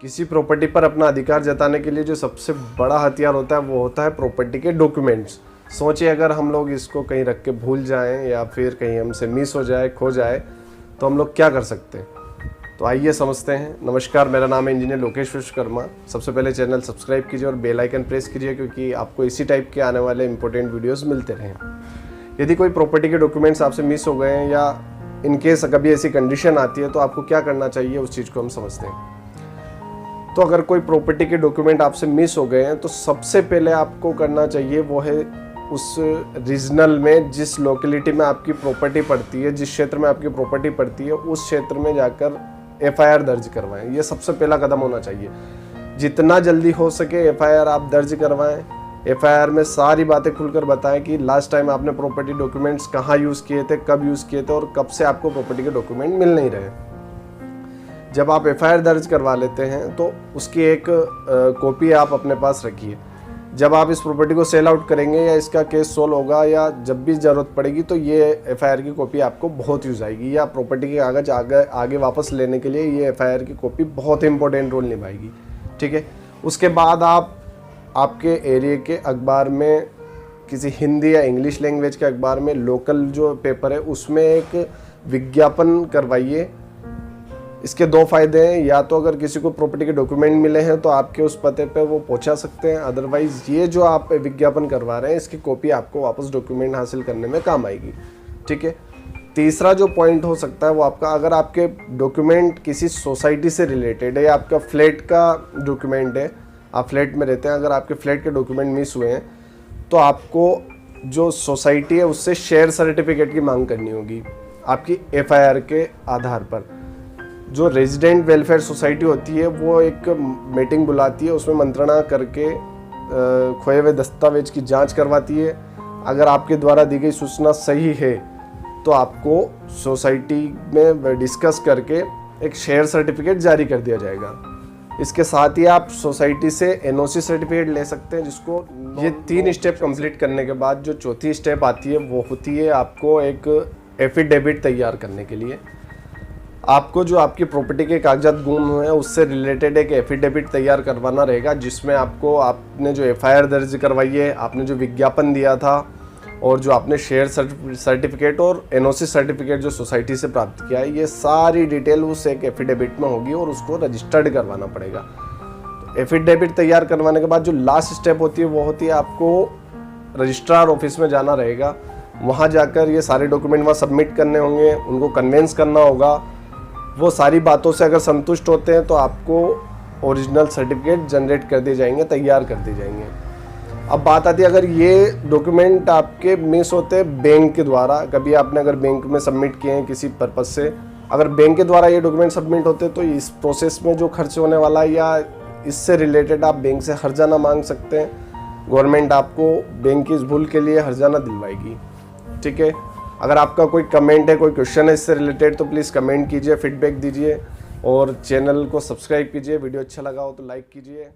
किसी प्रॉपर्टी पर अपना अधिकार जताने के लिए जो सबसे बड़ा हथियार होता है वो होता है प्रॉपर्टी के डॉक्यूमेंट्स। सोचिए अगर हम लोग इसको कहीं रख के भूल जाएं या फिर कहीं हमसे मिस हो जाए, खो जाए, तो हम लोग क्या कर सकते हैं। तो आइए समझते हैं। नमस्कार, मेरा नाम है इंजीनियर लोकेश विश्वकर्मा। सबसे पहले चैनल सब्सक्राइब कीजिए और बेल आइकन प्रेस कीजिए, क्योंकि आपको इसी टाइप के आने वाले इंपॉर्टेंट वीडियोस मिलते रहें। यदि कोई प्रॉपर्टी के डॉक्यूमेंट्स आपसे मिस हो गए हैं या इन केस कभी ऐसी कंडीशन आती है तो आपको क्या करना चाहिए, उस चीज़ को हम समझते हैं। तो अगर कोई प्रॉपर्टी के डॉक्यूमेंट आपसे मिस हो गए हैं तो सबसे पहले आपको करना चाहिए वो है उस रीजनल में, जिस लोकेलिटी में आपकी प्रॉपर्टी पड़ती है, जिस क्षेत्र में आपकी प्रॉपर्टी पड़ती है, उस क्षेत्र में जाकर एफआईआर दर्ज करवाएं। ये सबसे पहला कदम होना चाहिए। जितना जल्दी हो सके एफआईआर आप दर्ज करवाएं। एफआईआर में सारी बातें खुलकर बताएं कि लास्ट टाइम आपने प्रॉपर्टी डॉक्यूमेंट्स कहाँ यूज़ किए थे, कब यूज़ किए थे और कब से आपको प्रॉपर्टी के डॉक्यूमेंट मिल नहीं रहे। जब आप एफआईआर दर्ज करवा लेते हैं तो उसकी एक कॉपी आप अपने पास रखिए। जब आप इस प्रॉपर्टी को सेल आउट करेंगे या इसका केस सोल्व होगा या जब भी ज़रूरत पड़ेगी तो ये एफआईआर की कॉपी आपको बहुत यूज़ आएगी, या प्रॉपर्टी के कागज आगे वापस लेने के लिए ये एफआईआर की कॉपी बहुत इंपॉर्टेंट रोल निभाएगी। ठीक है। उसके बाद आप आपके एरिया के अखबार में, किसी हिंदी या इंग्लिश लैंग्वेज के अखबार में, लोकल जो पेपर है उसमें एक विज्ञापन करवाइए। इसके दो फायदे हैं। या तो अगर किसी को प्रॉपर्टी के डॉक्यूमेंट मिले हैं तो आपके उस पते पे वो पहुंचा सकते हैं, अदरवाइज ये जो आप विज्ञापन करवा रहे हैं इसकी कॉपी आपको वापस डॉक्यूमेंट हासिल करने में काम आएगी। ठीक है। तीसरा जो पॉइंट हो सकता है वो आपका, अगर आपके डॉक्यूमेंट किसी सोसाइटी से रिलेटेड है या आपका फ्लैट का डॉक्यूमेंट है, आप फ्लैट में रहते हैं, अगर आपके फ्लैट के डॉक्यूमेंट मिस हुए हैं तो आपको जो सोसाइटी है उससे शेयर सर्टिफिकेट की मांग करनी होगी आपकी एफआईआर के आधार पर। जो रेजिडेंट वेलफेयर सोसाइटी होती है वो एक मीटिंग बुलाती है, उसमें मंत्रणा करके खोए हुए दस्तावेज की जांच करवाती है। अगर आपके द्वारा दी गई सूचना सही है तो आपको सोसाइटी में डिस्कस करके एक शेयर सर्टिफिकेट जारी कर दिया जाएगा। इसके साथ ही आप सोसाइटी से एनओसी सर्टिफिकेट ले सकते हैं, जिसको ये 3 स्टेप कंप्लीट करने के बाद जो चौथी स्टेप आती है वो होती है आपको एक एफिडेविट तैयार करने के लिए। आपको जो आपकी प्रॉपर्टी के कागजात गुम हुए हैं उससे रिलेटेड एक एफिडेविट तैयार करवाना रहेगा, जिसमें आपको आपने जो एफआईआर दर्ज करवाई है, आपने जो विज्ञापन दिया था और जो आपने शेयर सर्टिफिकेट और एनओसी सर्टिफिकेट जो सोसाइटी से प्राप्त किया है, ये सारी डिटेल उस एक एफिडेविट में होगी और उसको रजिस्टर्ड करवाना पड़ेगा। तो एफिडेविट तैयार करवाने के बाद जो लास्ट स्टेप होती है वो होती है आपको रजिस्ट्रार ऑफिस में जाना रहेगा। वहाँ जाकर ये सारे डॉक्यूमेंट वहाँ सबमिट करने होंगे, उनको कन्वेंस करना होगा। वो सारी बातों से अगर संतुष्ट होते हैं तो आपको ओरिजिनल सर्टिफिकेट जनरेट कर दिए जाएंगे, तैयार कर दिए जाएंगे। अब बात आती है अगर ये डॉक्यूमेंट आपके मिस होते हैं बैंक के द्वारा, कभी आपने अगर बैंक में सबमिट किए हैं किसी पर्पज़ से, अगर बैंक के द्वारा ये डॉक्यूमेंट सबमिट होते तो इस प्रोसेस में जो खर्च होने वाला है या इससे रिलेटेड आप बैंक से हर्जाना मांग सकते हैं। गवर्नमेंट आपको बैंक की इस भूल के लिए हर्जाना दिलवाएगी। ठीक है। अगर आपका कोई कमेंट है, कोई क्वेश्चन है इससे रिलेटेड, तो प्लीज़ कमेंट कीजिए, फीडबैक दीजिए और चैनल को सब्सक्राइब कीजिए। वीडियो अच्छा लगा हो तो लाइक कीजिए।